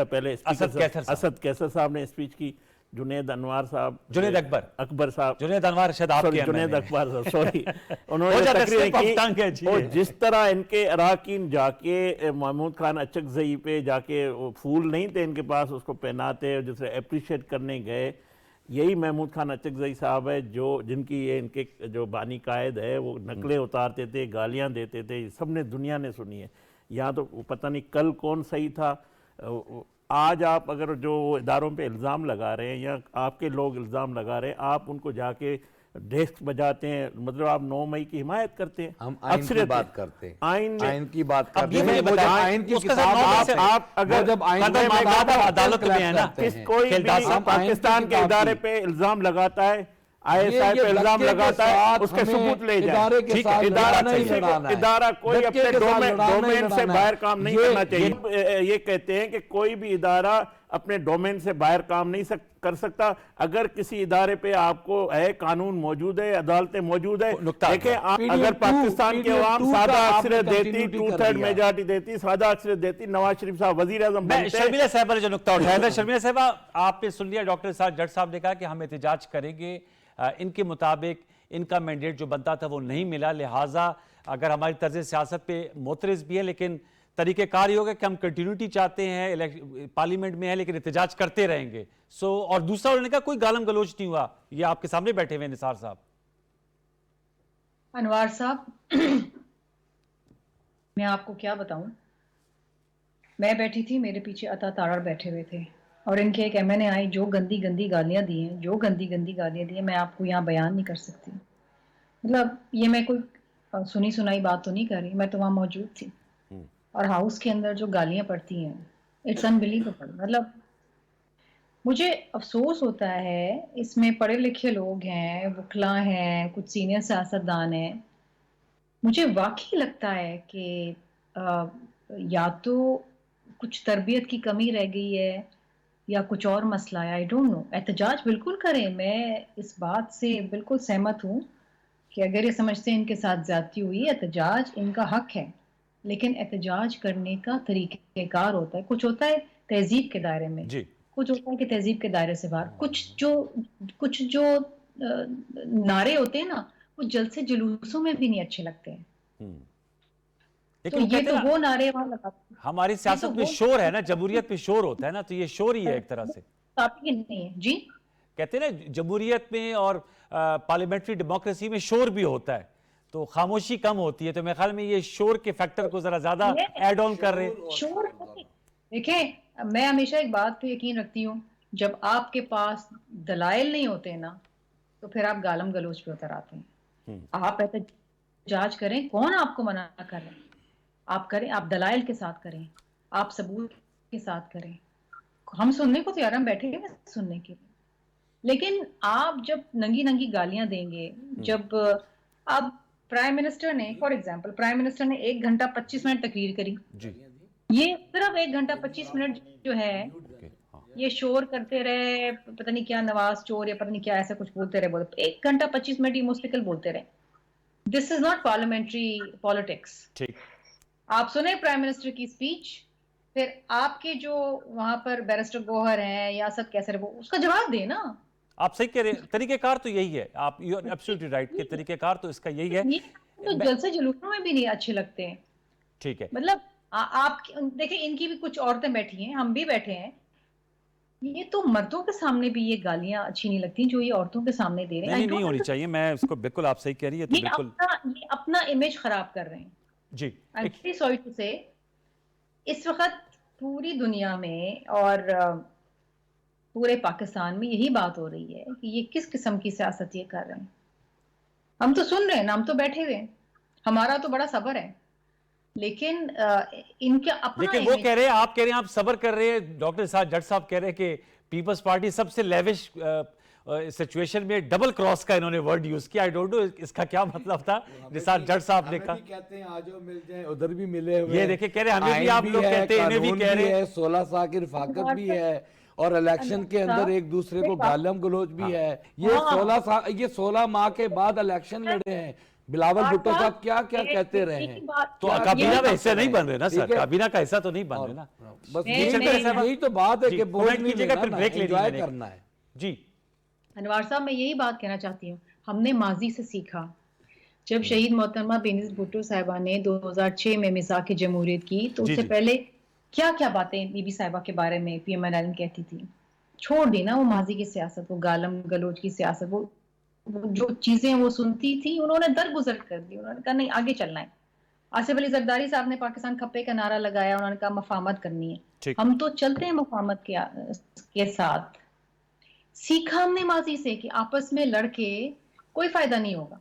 پہلے اسد کیسر صاحب نے اسپیچ کی, جنید انوار صاحب, جنید اکبر صاحب, جنید انوار شاید آپ کے جنید اکبر صاحب, سوری, انہوں نے تقریر کی, اور جس طرح ان کے اراکین جا کے محمود خان اچکزئی پہ جا کے پھول نہیں تھے ان کے پاس, اس کو پہناتے, اور جسے اپریشیٹ کرنے گئے. یہی محمود خان اچکزئی صاحب ہے جن کی یہ ان کے جو بانی قائد ہے, وہ نقلیں اتارتے تھے, گالیاں دیتے تھے, سب نے دنیا نے سنی ہے. یہاں تو پتہ نہیں کل کون صحیح تھا. آج آپ اگر جو اداروں پہ الزام لگا رہے ہیں, یا آپ کے لوگ الزام لگا رہے ہیں, آپ ان کو جا کے ڈیسک بجاتے ہیں, مطلب آپ 9 مئی کی حمایت کرتے ہیں. ہم آئین کی بات کرتے ہیں, آئین کی بات کرتے ہیں. آئین کی کتاب آپ اگر جب آئین عدالت میں ہے نا, کوئی بھی پاکستان کے ادارے پہ الزام لگاتا ہے, ISI پہ الزام لگاتا ہے, اس کے ثبوت لے جائیں. ادارہ کوئی اپنے ڈومین سے باہر کام نہیں کرنا چاہیے. یہ کہتے ہیں کہ کوئی بھی ادارہ اپنے ڈومین سے باہر کام نہیں کر سکتا. اگر کسی ادارے پہ آپ کو ہے, قانون موجود ہے, عدالتیں موجود ہے, دیکھیں اگر پاکستان کے عوام سادہ اکثریت دیتی, 2/3 میجارٹی دیتی, سادہ اکثریت دیتی, نواز شریف صاحب وزیر اعظم بنتے. شرمیلا صاحبہ نے جو نکتہ اٹھایا تھا, شرمیلا صاحبہ آپ نے سن لیا, ڈاکٹر صاحب جج صاحب نے کہا کہ ہم احتجاج کریں گے, ان کے مطابق ان کا مینڈیٹ جو بنتا تھا وہ نہیں ملا, لہٰذا اگر ہماری طرز سیاست پہ معترض بھی ہے, لیکن طریقہ کار یہ ہوگا کہ ہم کنٹینیوٹی چاہتے ہیں, پارلیمنٹ میں ہے لیکن احتجاج کرتے رہیں گے. اور دوسرا انہوں نے کہا کوئی گالم گلوچ نہیں ہوا. یہ آپ کے سامنے بیٹھے ہوئے نثار صاحب. انوار صاحب میں آپ کو کیا بتاؤں, میں بیٹھی تھی, میرے پیچھے عطا تارڑ بیٹھے ہوئے تھے, اور ان کے ایک MNA آئی, جو گندی گالیاں دی ہیں, میں آپ کو یہاں بیان نہیں کر سکتی. مطلب یہ میں کوئی سنی سنائی بات تو نہیں کر رہی, میں تو وہاں موجود تھی, اور ہاؤس کے اندر جو گالیاں پڑتی ہیں, اٹس انبلیویبل. مطلب مجھے افسوس ہوتا ہے, اس میں پڑھے لکھے لوگ ہیں, وکلا ہیں, کچھ سینئر سیاستدان ہیں. مجھے واقعی لگتا ہے کہ یا تو کچھ تربیت کی کمی رہ گئی ہے, یا کچھ اور مسئلہ ہے, آئی ڈونٹ نو. احتجاج بالکل کریں, میں اس بات سے بالکل سہمت ہوں کہ اگر یہ سمجھتے ہیں ان کے ساتھ زیادتی ہوئی, احتجاج ان کا حق ہے, لیکن احتجاج کرنے کا طریقہ کار ہوتا ہے. کچھ ہوتا ہے تہذیب کے دائرے میں, کچھ ہوتا ہے کہ تہذیب کے دائرے سے باہر. کچھ جو نعرے ہوتے ہیں نا, وہ جلسے جلوسوں میں بھی نہیں اچھے لگتے ہیں. تو یہ تو وہ نعرے وہاں لگاتے ہیں. ہماری سیاست میں شور ہے نا, جمہوریت پہ شور ہوتا ہے نا, تو یہ شور ہی ہے ایک طرح سے. نہیں ہے جی, کہتے ہیں نا جمہوریت میں اور پارلیمنٹری ڈیموکریسی میں شور بھی ہوتا ہے تو خاموشی کم ہوتی ہے, تو میرے خیال میں یہ شور کے فیکٹر کو ذرا زیادہ ایڈ آن کر رہے ہیں. شور دیکھیں, میں ہمیشہ ایک بات پہ یقین رکھتی ہوں, جب آپ کے پاس دلائل نہیں ہوتے نا تو پھر آپ گالم گلوچ پہ اتر آتے ہیں. آپ احتجاج کریں, کون آپ کو منع کر رہے ہیں؟ آپ کریں, آپ دلائل کے ساتھ کریں, آپ ثبوت کے ساتھ کریں. ہم سننے کو تیار, ہم بیٹھے ہیں سننے کے لیے. لیکن آپ جب ننگی ننگی گالیاں دیں گے, جب آپ پرائم منسٹر نے, فار ایگزامپل پرائم منسٹر نے 1 گھنٹہ 25 منٹ تقریر کری, یہ صرف 1 گھنٹہ 25 منٹ جو ہے یہ شور کرتے رہے, پتہ نہیں کیا نواز چور یا پتہ نہیں کیا ایسا کچھ بولتے رہے, 1 گھنٹہ 25 منٹ یہ مستقل بولتے رہے. دس از ناٹ پارلیمنٹری پالیٹکس. آپ سنیں پرائم منسٹر کی اسپیچ, پھر آپ کے جو وہاں پر بیرسٹر گوہر ہیں یا اسد کیسر, وہ اس کا جواب دیں نا. آپ صحیح کہہ رہے ہیں, طریقہ کار تو یہی ہے, آپ یو آر ایبسلیوٹلی رائٹ کہ طریقہ کار تو اس کا یہی ہے. تو جلسے جلوسوں میں بھی نہیں اچھے لگتے ہیں. ٹھیک ہے, مطلب آپ دیکھیں, ان کی بھی کچھ عورتیں بیٹھی ہیں, ہم بھی بیٹھے ہیں, یہ تو مردوں کے سامنے بھی یہ گالیاں اچھی نہیں لگتی جو یہ عورتوں کے سامنے دے رہے ہیں. نہیں ہونی چاہیے, میں اس کو بالکل, آپ صحیح کہہ رہی ہے تو بالکل یہ اپنا امیج خراب کر رہے ہیں. جی, سوری ٹو سے اس وقت پوری دنیا میں اور پورے پاکستان میں یہی بات ہو رہی ہے کہ یہ کس قسم کی سیاست یہ کر رہے ہیں. ہم تو سن رہے ہیں نا, ہم تو بیٹھے ہوئے ہیں, ہمارا تو بڑا صبر ہے, لیکن ان کا اپنا لیکن وہ کہہ رہے ہیں, آپ کہہ رہے ہیں آپ صبر کر رہے ہیں, ڈاکٹر صاحب جٹ صاحب کہہ رہے ہیں کہ پیپلز پارٹی سب سے لیوش سچویشن میں ڈبل کراس کا انہوں نے ورڈ یوز کیا. آئی ڈونٹ نو اس کا کیا مطلب تھا. نثار جٹ صاحب نے کہا, کہتے ہیں آجو مل جائیں, ادھر بھی ملے ہوئے, یہ دیکھیں کہہ رہے ہیں ہمیں بھی, آپ لوگ کہتے ہیں انہیں بھی کہہ رہے ہیں, 16 سال کی رفاقت بھی ہے, اور الیکشن کے اندر ایک دوسرے کو گالم گلوچ بھی ہے. یہ 16 ماہ کے بعد الیکشن لڑے ہیں. بلاول بھٹو صاحب کیا کیا کہتے رہے ہیں, تو کابینہ میں حصہ نہیں بن رہے نا سر, کابینہ کا حصہ تو نہیں بن رہے نا. بس یہی تو بات ہے کہ کمنٹ کیجئے گا, پھر بریک انجوائے کرنا ہے. جی انوار صاحب, میں یہی بات کہنا چاہتی ہوں, ہم نے ماضی سے سیکھا. جب شہید محترمہ بینظیر بھٹو صاحبہ نے 2006 میں میثاق جمہوریت کی, تو اس سے پہلے کیا کیا باتیں بی بی صاحبہ کے بارے میں پی ایم ایل این کہتی تھی. چھوڑ دی نا وہ ماضی کی سیاست, وہ گالم گلوچ کی سیاست, وہ جو چیزیں وہ سنتی تھی انہوں نے درگزر کر دی. انہوں نے کہا نہیں, آگے چلنا ہے. آصف علی زرداری صاحب نے پاکستان کھپے کا نعرہ لگایا, انہوں نے کہا مفاہمت کرنی ہے. ہم تو چلتے ہیں مفاہمت کے ساتھ. سیکھا ہم نے ماضی سے کہ آپس میں لڑ کے کوئی فائدہ نہیں ہوگا.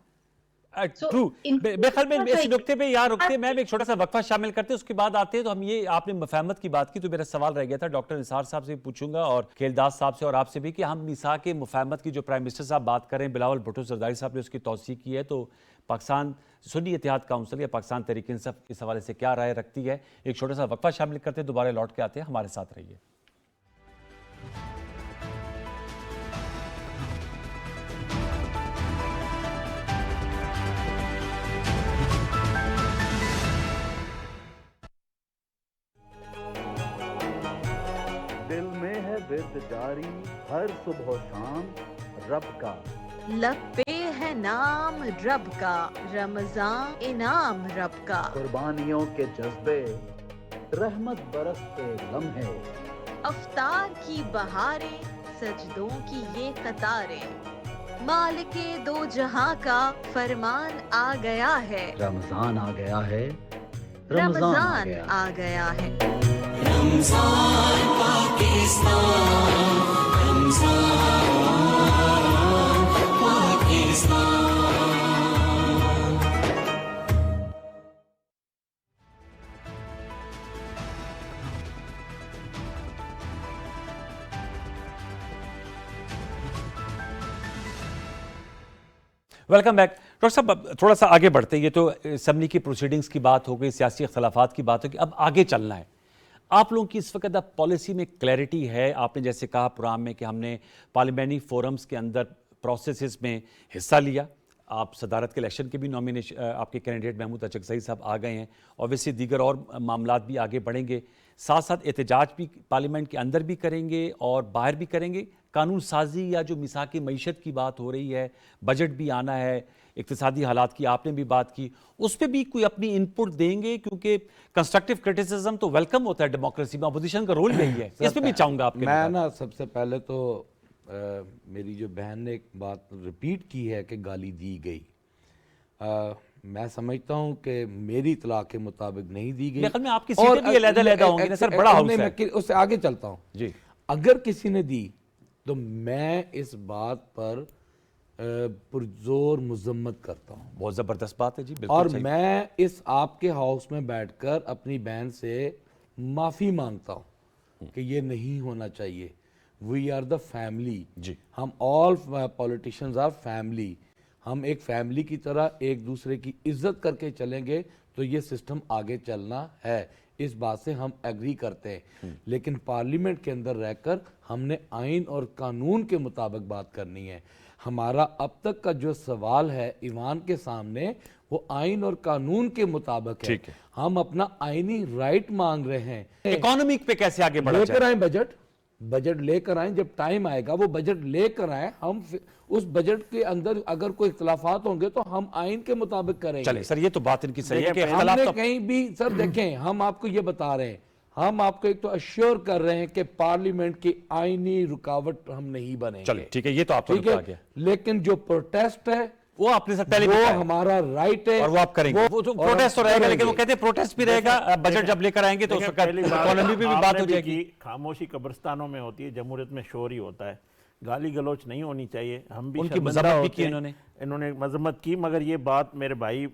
ٹرو. بے خیال میں اس نقطے پہ یہاں رکھتے ہیں, میں ایک چھوٹا سا وقفہ شامل کرتے ہیں, اس کے بعد آتے ہیں. تو ہم یہ, آپ نے مفاہمت کی بات کی تو میرا سوال رہ گیا تھا, ڈاکٹر نثار صاحب سے پوچھوں گا اور کھیلداز صاحب سے اور آپ سے بھی, کہ ہم میثاق مفاہمت کی جو پرائم منسٹر صاحب بات کریں, بلاول بھٹو زرداری صاحب نے اس کی توثیق کی ہے, تو پاکستان سنی اتحاد کونسل یا پاکستان تحریک انصاف اس حوالے سے کیا رائے رکھتی ہے. ایک چھوٹا سا وقفہ شامل کرتے ہیں, دوبارہ لوٹ کے آتے ہیں, ہمارے ساتھ رہیے. دل میں ہے ورد جاری ہر صبح و شام رب کا, لب پہ ہے نام رب کا, رمضان انعام رب کا. قربانیوں کے جذبے رحمت برستے لمحے, افطار کی بہاریں, سجدوں کی یہ قطاریں, مالک دو جہاں کا فرمان آ گیا ہے. رمضان آ گیا ہے, رمضان آ گیا ہے. Ramzan Pakistan, Ramzan Pakistan. Welcome back. Doctor صاحب اب تھوڑا سا آگے بڑھتے ہیں, یہ تو اسمبلی کی پروسیڈنگز کی بات ہو گئی, سیاسی اختلافات کی بات ہوگی, اب آگے چلنا ہے. آپ لوگوں کی اس وقت اب پالیسی میں کلیئرٹی ہے. آپ نے جیسے کہا پروگرام میں کہ ہم نے پارلیمانی فورمز کے اندر پروسیسز میں حصہ لیا, آپ صدارت کے الیکشن کے بھی نامینیشن, آپ کے کینڈیڈیٹ محمود اچکزئی صاحب آ گئے ہیں, اوبویسلی دیگر اور معاملات بھی آگے بڑھیں گے, ساتھ ساتھ احتجاج بھی پارلیمنٹ کے اندر بھی کریں گے اور باہر بھی کریں گے. قانون سازی یا جو میثاق معیشت کی بات ہو رہی ہے, بجٹ بھی آنا ہے, اقتصادی حالات کی آپ نے بھی بات کی, اس پہ بھی کوئی اپنی ان پٹ دیں گے, کیونکہ کنسٹرکٹیو کرٹیسزم تو ویلکم ہوتا ہے ڈیموکریسی میں, اپوزیشن کا رول یہی ہے. اس پہ بھی چاہوں گا آپ کے. میں نا سب سے پہلے تو میری جو بہن نے ایک بات ریپیٹ کی ہے کہ گالی دی گئی، میں سمجھتا ہوں کہ میری اطلاع کے مطابق نہیں دی گئی۔ میرے خیال میں آپ کی سیٹیں بھی علیحدہ ہوں گی نا سر، بڑا ہاؤس ہے۔ اس سے آگے چلتا ہوں جی، اگر کسی نے دی تو میں اس بات پر پرزور مذمت کرتا ہوں، بہت زبردست بات ہے جی، اور بالکل صحیح۔ میں اس آپ کے ہاؤس میں بیٹھ کر اپنی بہن سے معافی مانگتا ہوں کہ یہ نہیں ہونا چاہیے۔ وی آر دا فیملی، جی، ہم آل پولیٹیشنز آر فیملی، ہم ایک فیملی کی طرح ایک دوسرے کی عزت کر کے چلیں گے تو یہ سسٹم آگے چلنا ہے، اس بات سے ہم ایگری کرتے ہیں۔ لیکن پارلیمنٹ کے اندر رہ کر ہم نے آئین اور قانون کے مطابق بات کرنی ہے۔ ہمارا اب تک کا جو سوال ہے ایوان کے سامنے وہ آئین اور قانون کے مطابق ہے۔ ٹھیک ہے، ہم اپنا آئینی رائٹ مانگ رہے ہیں۔ اکانومی پہ کیسے آگے بڑھا لے جائے؟ کر آئیں بجٹ لے کر آئیں، جب ٹائم آئے گا وہ بجٹ لے کر آئیں، ہم اس بجٹ کے اندر اگر کوئی اختلافات ہوں گے تو ہم آئین کے مطابق کریں گے۔ چلیں سر، یہ تو بات ان کی صحیح ہے کہ ہم اختلاف نے تو کہیں بھی سر دیکھیں، ہم آپ کو یہ بتا رہے ہیں، ہم آپ کو ایک تو اشور کر رہے ہیں کہ پارلیمنٹ کی آئینی رکاوٹ ہم نہیں بنیں گے۔ چلیں ٹھیک ہے، یہ تو آپ کو ٹھیک بتا ہے، گیا، لیکن جو پروٹیسٹ ہے وہ آپ نے سر پہلے وہ بتایا ہمارا رائٹ ہے اور وہ آپ کریں گے۔ وہ تو پروٹیسٹ تو رہے گا، لیکن وہ کہتے ہیں پروٹیسٹ بھی رہے گا، بجٹ جب لے کر آئیں گے تو اس وقت اکانومی پہ بھی بات ہو جائے گی۔ خاموشی قبرستانوں میں ہوتی ہے، جمہوریت میں شور ہی ہوتا ہے، گالی گلوچ نہیں ہونی چاہیے۔ ہم بھی ان کی شرمندہ مذمت بھی ہوتے کی ہیں، انہوں نے مذمت کی، مگر یہ بات میرے بھائی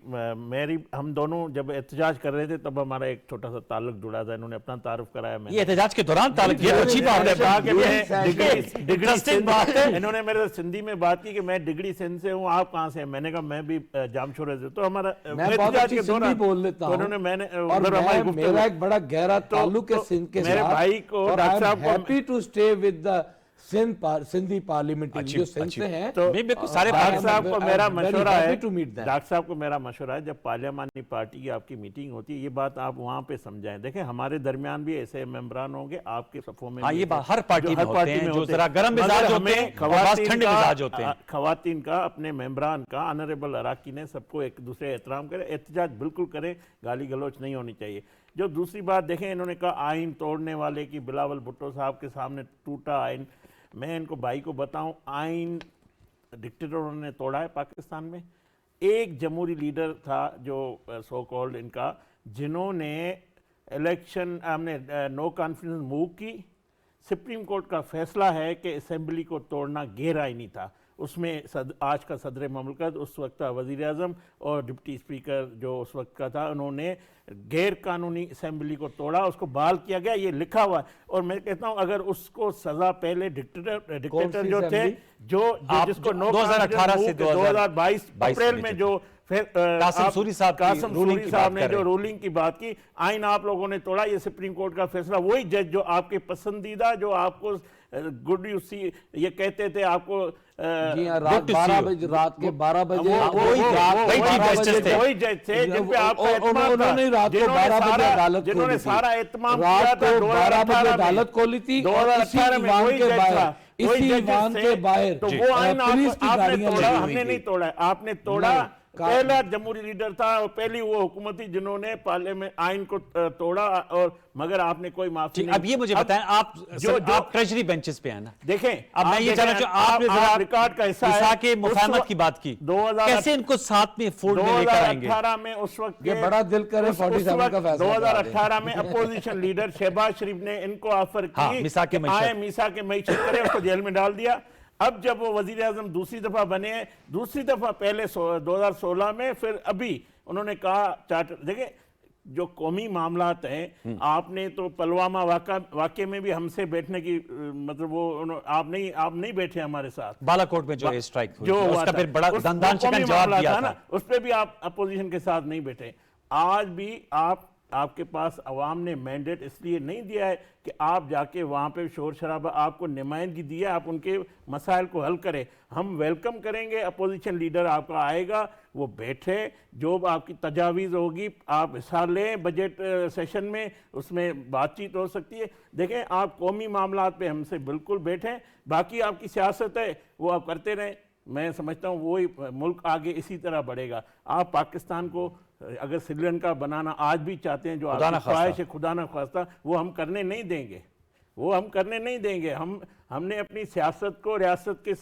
ہم دونوں جب احتجاج کر رہے تھے تب ہمارا ایک چھوٹا سا تعلق جڑا تھا، انہوں نے اپنا تعارف کرایا، میں یہ احتجاج کے دوران تعلق، یہ اچھی بات ہے، کہا کہ میں ڈگری انٹرسٹنگ بات ہے۔ انہوں نے میرے سندھی میں بات کی کہ میں ڈگری سندھ سے ہوں، آپ کہاں سے ہیں؟ میں نے کہا میں بھی جامشورے سے۔ تو ہمارا میں بہت اچھی سندھی بول لیتا ہوں، اور میرا ایک بڑا گہرا تعلق ہے سندھ کے ساتھ، میرے بھائی کو اور ڈاکٹر I am صاحب کو happy to stay with the Sindhi parliament جو سندھ سے ہیں۔ سارے ڈاکٹر صاحب کو میرا مشورہ ہے، to meet them۔ ڈاکٹر صاحب کو میرا مشورہ ہے، جب پارلیمانی پارٹی کی آپ کی میٹنگ ہوتی ہے یہ بات آپ وہاں پہ سمجھائیں۔ دیکھیں ہمارے درمیان بھی ایسے ممبران ہوں گے، آپ کے صفوں میں ہاں یہ بات ہر پارٹی میں ہوتے ہیں، جو ذرا گرم مزاج ہوتے ہیں اور بعض ٹھنڈے مزاج ہوتے ہیں۔ خواتین کا، اپنے ممبران کا، آنریبل اراکین نے سب کو ایک دوسرے احترام کرے، احتجاج بالکل کرے، گالی گلوچ نہیں ہونی چاہیے۔ جو دوسری بات دیکھیں، انہوں نے کہا آئین توڑنے والے کی بلاول بھٹو صاحب کے سامنے ٹوٹا آئین۔ میں ان کو بھائی کو بتاؤں، آئین ڈکٹیٹروں نے توڑا ہے پاکستان میں۔ ایک جمہوری لیڈر تھا جو سو کالڈ ان کا، جنہوں نے الیکشن ہم نے نو کانفیڈنس موو کی۔ سپریم کورٹ کا فیصلہ ہے کہ اسمبلی کو توڑنا غیر آئینی تھا۔ اس میں آج کا صدر مملکت، اس وقت کا وزیر اعظم اور ڈپٹی اسپیکر جو اس وقت کا تھا، انہوں نے غیر قانونی اسمبلی کو توڑا، اس کو بحال کیا گیا، یہ لکھا ہوا ہے۔ اور میں کہتا ہوں اگر اس کو سزا پہلے ڈکٹیٹر جو تھے، جو جس کو 2018 سے 2022 اپریل میں جو قاسم سوری صاحب نے جو رولنگ کی بات کی، آئین آپ لوگوں نے توڑا، یہ سپریم کورٹ کا فیصلہ۔ وہی جج جو آپ کے پسندیدہ، جو آپ کو گڈ یو سی یہ کہتے تھے، آپ کو رات کے 12 بجے وہی جج تھے جن پہ آپ کا اعتماد تھا، جنہوں نے سارا اہتمام کیا تھا۔ 12 بجے عدالت کھولی تھی، 2018 میں وہی جج تھا، اسی ایوان کے باہر تو وہ آئین پولیس کی آپ نے گاڑیاں توڑا، لگی ہم ہوئی نے تھی۔ نہیں توڑا، آپ نے توڑا۔ پہلا جمہوری لیڈر تھا اور پہلی وہ حکومت تھی جنہوں نے پارلیمنٹ آئین کو توڑا، اور مگر آپ نے کوئی معافی نہیں۔ اب یہ مجھے بتائیں، آپ ٹریجری بینچز پہ ہیں نا، دیکھیں اب میں یہ جاننا چاہوں، آپ نے ذرا ریکارڈ کا حصہ وفاق کے مفاہمت کی بات کی، کیسے ان کو ساتھ میں فولڈ میں لے کر آئیں گے؟ 2018 میں اس وقت یہ بڑا دل کرے 47 کا فیصلہ 2018 میں اپوزیشن لیڈر شہباز شریف نے ان کو آفر کی میثاق آئے میثاق معیشت کرے، اس کو جیل میں ڈال دیا۔ اب جب وہ وزیر اعظم دوسری دفعہ بنے ہیں، دوسری دفعہ پہلے 2016 میں، پھر ابھی انہوں نے کہا چارٹر، دیکھیں جو قومی معاملات ہیں، آپ نے تو پلوامہ واقعے میں بھی ہم سے بیٹھنے کی مطلب وہ آپ نہیں بیٹھے ہمارے ساتھ، بالا کوٹ میں جو ایئر اسٹرائک ہوئی، جو اس کا پھر بڑا دندان شکن جواب دیا تھا، اس پہ بھی آپ اپوزیشن کے ساتھ نہیں بیٹھے۔ آج بھی آپ کے پاس عوام نے مینڈیٹ اس لیے نہیں دیا ہے کہ آپ جا کے وہاں پہ شور شرابہ، آپ کو نمائندگی دی ہے، آپ ان کے مسائل کو حل کریں۔ ہم ویلکم کریں گے، اپوزیشن لیڈر آپ کا آئے گا، وہ بیٹھے، جو آپ کی تجاویز ہوگی آپ حصہ لیں بجٹ سیشن میں، اس میں بات چیت ہو سکتی ہے۔ دیکھیں آپ قومی معاملات پہ ہم سے بالکل بیٹھیں، باقی آپ کی سیاست ہے وہ آپ کرتے رہیں۔ میں سمجھتا ہوں وہی ملک آگے اسی طرح بڑھے گا۔ آپ پاکستان کو اگر سری لنکا بنانا آج بھی چاہتے ہیں، جو آپ کی خواہش ہے خدا نہ خواستہ، وہ ہم کرنے نہیں دیں گے۔ وہ ہم کرنے نہیں دیں گے. ہم نے اپنی سیاست کو ریاست کے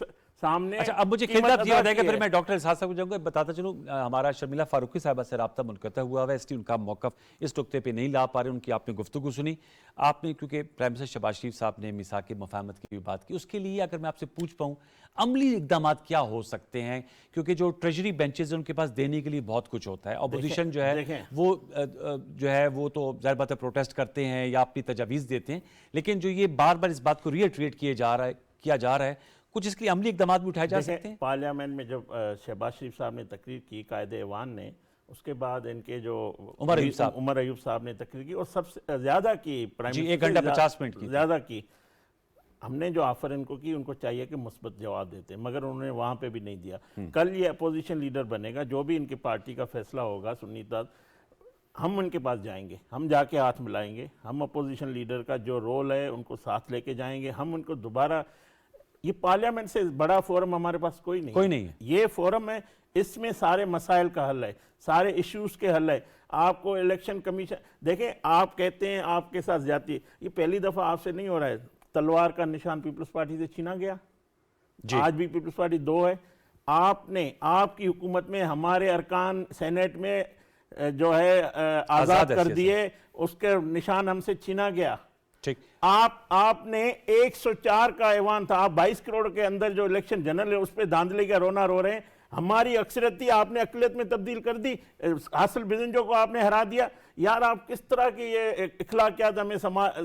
سامنے. اچھا اب مجھے خدمت یہ بتائیں کہ پھر میں ڈاکٹر اسحاق صاحب کو جاؤں گا. بتاتا چلوں ہمارا شرمیلا فاروقی صاحبہ سے رابطہ منقطع ہوا ہے، اس لیے ان کا موقف اس نقطے پہ نہیں لا پا رہے. ان کی آپ نے گفتگو سنی، آپ نے کیونکہ پرائم منسٹر شہباز شریف صاحب نے میثاق مفاہمت کی بھی بات کی. اس کے لیے اگر میں آپ سے پوچھ پاؤں عملی اقدامات کیا ہو سکتے ہیں، کیونکہ جو ٹریجری بینچز ہیں ان کے پاس دینے کے لیے بہت کچھ ہوتا ہے. اپوزیشن جو ہے وہ تو ظاہر بات ہے پروٹیسٹ کرتے ہیں یا اپنی تجاویز دیتے ہیں، لیکن جو یہ بار بار اس بات کو ریٹریٹ کیا جا رہا ہے کچھ اس کے لیے عملی اقدامات بھی اٹھائے جا سکتے ہیں. پارلیمنٹ میں جب شہباز شریف صاحب نے تقریر کی قائد ایوان نے، اس کے بعد ان کے جو عمر ایوب صاحب نے تقریر کی اور سب سے زیادہ کی، جی 1 گھنٹہ 50 منٹ کی زیادہ کی. ہم نے جو آفر ان کو کی، ان کو چاہیے کہ مثبت جواب دیتے، مگر انہوں نے وہاں پہ بھی نہیں دیا. کل یہ اپوزیشن لیڈر بنے گا، جو بھی ان کی پارٹی کا فیصلہ ہوگا سنی اتحاد، ہم ان کے پاس جائیں گے، ہم جا کے ہاتھ ملائیں گے. ہم اپوزیشن لیڈر کا جو رول ہے ان کو ساتھ لے کے جائیں گے. ہم ان کو دوبارہ، یہ پارلیمنٹ سے بڑا فورم ہمارے پاس کوئی نہیں ہے. یہ فورم ہے، اس میں سارے مسائل کا حل ہے، سارے ایشوز کے حل ہے. آپ کو الیکشن کمیشن دیکھیں، آپ کہتے ہیں آپ کے ساتھ زیادتی، یہ پہلی دفعہ آپ سے نہیں ہو رہا ہے. تلوار کا نشان پیپلز پارٹی سے چھینا گیا، آج بھی پیپلز پارٹی 2 ہے. آپ کی حکومت میں ہمارے ارکان سینیٹ میں جو ہے آزاد کر دیے، اس کے نشان ہم سے چھینا گیا. آپ نے 104 کا ایوان تھا، آپ 22 کروڑ کے اندر جو الیکشن جنرل ہے اس پہ دھاندلی کا رونا رو رہے ہیں. ہماری اکثریت تھی، آپ نے اقلیت میں تبدیل کر دی. حاصل بزنجو کو آپ نے ہرا دیا. یار آپ کس طرح کی یہ اخلاقیات ہمیں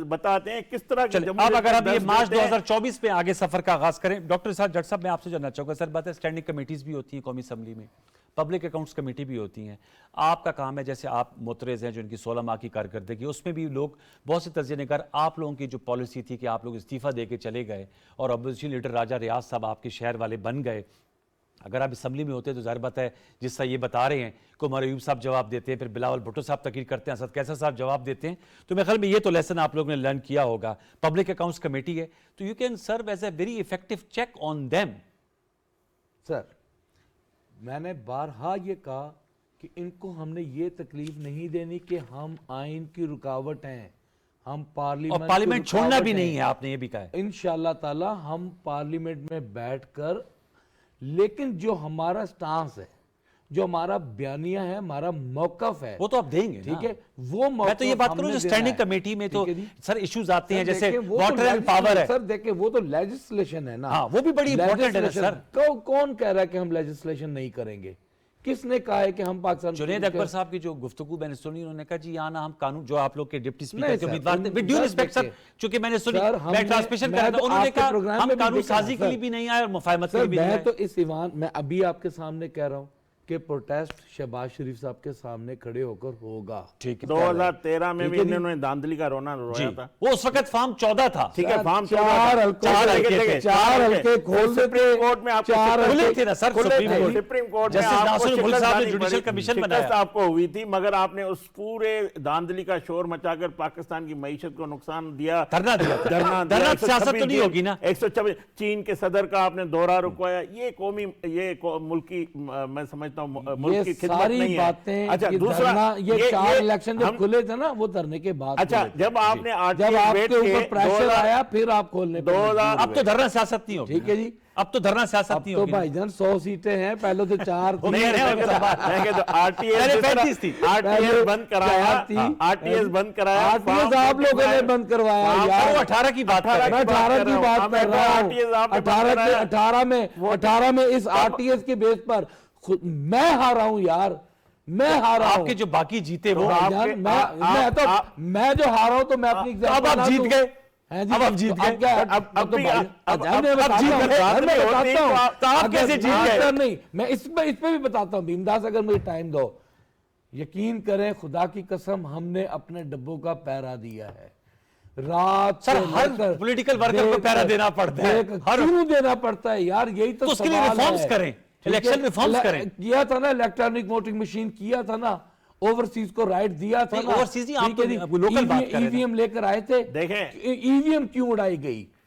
بتاتے ہیں، کس طرح کی اب اگر آپ یہ مارچ 2024 میں آگے سفر کا آغاز کریں. ڈاکٹر صاحب، جج صاحب میں آپ سے جاننا چاہوں گا، سر بات ہے اسٹینڈنگ کمیٹیز بھی ہوتی ہیں قومی اسمبلی میں، پبلک اکاؤنٹس کمیٹی بھی ہوتی ہیں. آپ کا کام ہے، جیسے آپ معترض ہیں جو ان کی 16 ماہ کی کارکردگی، اس میں بھی لوگ بہت سے تجزیہ نگار، آپ لوگوں کی جو پالیسی تھی کہ آپ لوگ استعفیٰ دے کے چلے گئے اور اپوزیشن لیڈر راجہ ریاض صاحب آپ کے شہر والے بن گئے. اگر آپ اسمبلی میں ہوتے تو ظاہر بات ہے جس طرح یہ بتا رہے ہیں کہ عمر ایوب صاحب جواب دیتے ہیں، پھر بلاول بھٹو صاحب تقریر کرتے ہیں، اسد کیسر صاحب جواب دیتے ہیں. تو میرے خیال میں یہ تو لیسن آپ لوگوں نے لرن کیا ہوگا. پبلک اکاؤنٹس کمیٹی ہے تو you can serve as a very effective check on them. Sir میں نے بارہا یہ کہا کہ ان کو ہم نے یہ تکلیف نہیں دینی کہ ہم آئین کی رکاوٹ ہیں، ہم پارلیمنٹ چھوڑنا بھی نہیں ہے، آپ نے یہ بھی کہا ہے. انشاءاللہ تعالی ہم پارلیمنٹ میں بیٹھ کر، لیکن جو ہمارا سٹانس ہے، جو ہمارا بیانیہ ہے، ہمارا موقف ہے، وہ تو آپ دیں گے. ٹھیک ہے، وہ موقف میں تو یہ بات کروں جو اسٹینڈنگ کمیٹی میں تو سر ایشوز آتے ہیں جیسے واٹر اینڈ پاور ہے. سر دیکھیں وہ تو لیجسلیشن ہے نا. ہاں وہ بھی بڑی امپورٹنٹ ہے سر. کون کہہ رہا ہے کہ ہم لیجسلیشن نہیں کریں گے؟ کس نے کہا ہے کہ ہم پاکستان؟ جنید اکبر صاحب کی جو گفتگو میں نے سنی، انہوں نے کہا جی یہاں نا ہم قانون، جو آپ لوگ کے ڈپٹی اسپیکر کے امیدوار تھے، ود ڈیو ریسپیکٹ سر، چونکہ میں نے سنی، میں ٹرانسمیشن کر رہا تھا، انہوں نے کہا ہم قانون سازی کے لیے بھی نہیں آئے اور مفاہمت کے لیے بھی نہیں آئے. میں تو اس ایوان میں ابھی آپ کے سامنے کہہ رہا ہوں کہ پروٹیسٹ شہباز شریف صاحب کے سامنے کھڑے ہو کر ہوگا. 2013 میں بھی انہوں نے دھاندلی کا رونا رویا تھا. وہ اس وقت فارم 14 تھا. ٹھیک ہے، فارم 4 ہلکے کھول سپریم کورٹ میں آپ کھلے تھے نا سر. سپریم کورٹ میں جسٹس ناصر الملک صاحب نے جوڈیشل کمیشن بنایا، آپ کو ہوئی تھی، مگر آپ نے اس پورے دھاندلی کا شور مچا کر پاکستان کی معیشت کو نقصان دیا. دھرنا سیاست تو نہیں ہوگی نا. 126 چین کے صدر کا آپ نے دورہ رکوایا. یہ قومی، یہ ملکی، میں سمجھتا ہوں یہ ساری باتیں. اچھا دوسرا، یہ 4 الیکشن جب کھلے تھے نا وہ دھرنے کے بعد. اچھا جب آپ نے جب آپ کے اوپر پریشر آیا پھر آپ کھولنے پہ. اب تو دھرنا سیاست نہیں ہوگی. ٹھیک ہے جی، اب تو دھرنا سیاست نہیں تو ہوگی. بھائی جان 100 سیٹیں ہیں، پہلے تو 4 تھی. آر ٹی ایس بند کرایا، آپ لوگوں نے بند کروایا. 18 کی بات کر میں 18 کی بات کر رہا ہوں. 18 میں اس آر ٹی ایس کے بیس پر میں ہارا ہوں یار، میں ہارا ہوں. آپ کے جو باقی جیتے وہ میں جو ہارا ہوں تو میں اپنی اب آپ جیت گئے. اب آپ جیت گئے. آپ کیسے جیت گئے؟ نہیں، میں اس پہ بھی بتاتا ہوں بھیمداس، اگر مجھے ٹائم دو. یقین کریں خدا کی قسم، ہم نے اپنے ڈبوں کا پہرا دیا ہے. رات سر ہر پولیٹیکل ورکر کو پہرا دینا پڑتا ہے. کیوں دینا پڑتا ہے یار؟ یہی تو اس کے لیے ریفارمز کریں، الیکشن ریفارمز کریں. کیا تھا نا الیکٹرانک ووٹنگ مشین، کیا تھا نا اوورسیز کو رائٹ دیا تھا نا. اوورسیز نہیں، آپ لوکل بات کر رہے ہیں. ای وی ایم لے کر آئے تھے. دیکھیں ای وی ایم کیوں اڑائی گئی؟